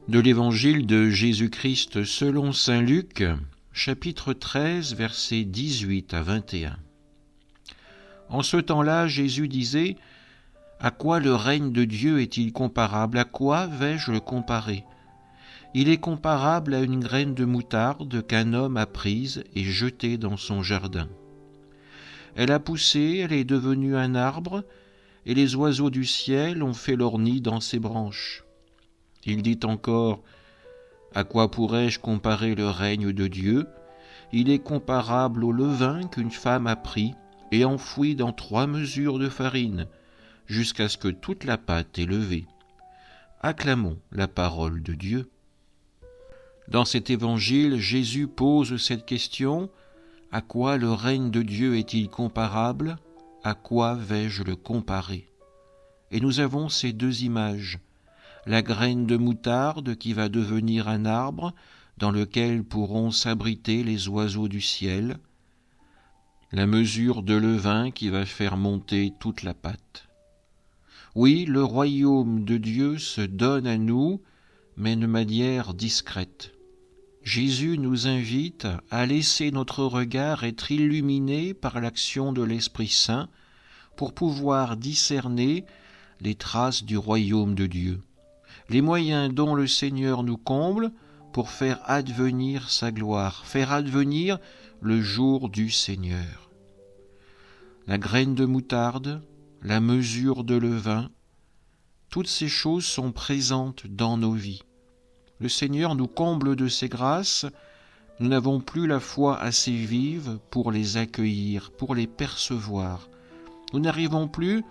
De l'Évangile de Jésus-Christ selon saint Luc, chapitre 13, versets 18 à 21. En ce temps-là, Jésus disait : « À quoi le règne de Dieu est-il comparable ? À quoi vais-je le comparer ? Il est comparable à une graine de moutarde qu'un homme a prise et jetée dans son jardin. Elle a poussé, elle est devenue un arbre, et les oiseaux du ciel ont fait leur nid dans ses branches. » Il dit encore : « À quoi pourrais-je comparer le règne de Dieu ? Il est comparable au levain qu'une femme a pris et enfoui dans 3 mesures de farine, jusqu'à ce que toute la pâte est levée. » Acclamons la parole de Dieu. Dans cet évangile, Jésus pose cette question : à quoi le règne de Dieu est-il comparable ? À quoi vais-je le comparer ? Et nous avons ces 2 images. La graine de moutarde qui va devenir un arbre dans lequel pourront s'abriter les oiseaux du ciel, la mesure de levain qui va faire monter toute la pâte. Oui, le royaume de Dieu se donne à nous, mais de manière discrète. Jésus nous invite à laisser notre regard être illuminé par l'action de l'Esprit Saint pour pouvoir discerner les traces du royaume de Dieu, les moyens dont le Seigneur nous comble pour faire advenir sa gloire, faire advenir le jour du Seigneur. La graine de moutarde, la mesure de levain, toutes ces choses sont présentes dans nos vies. Le Seigneur nous comble de ses grâces, nous n'avons plus la foi assez vive pour les accueillir, pour les percevoir. Nous n'arrivons plus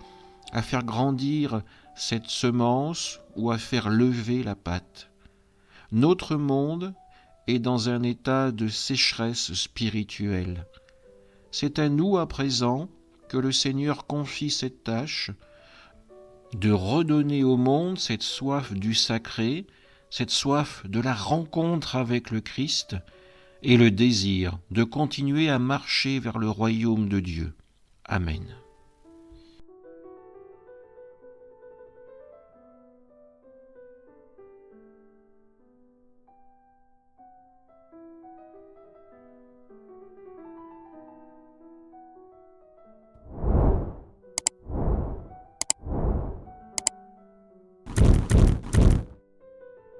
à faire grandir cette semence ou à faire lever la pâte. Notre monde est dans un état de sécheresse spirituelle. C'est à nous à présent que le Seigneur confie cette tâche de redonner au monde cette soif du sacré, cette soif de la rencontre avec le Christ et le désir de continuer à marcher vers le royaume de Dieu. Amen.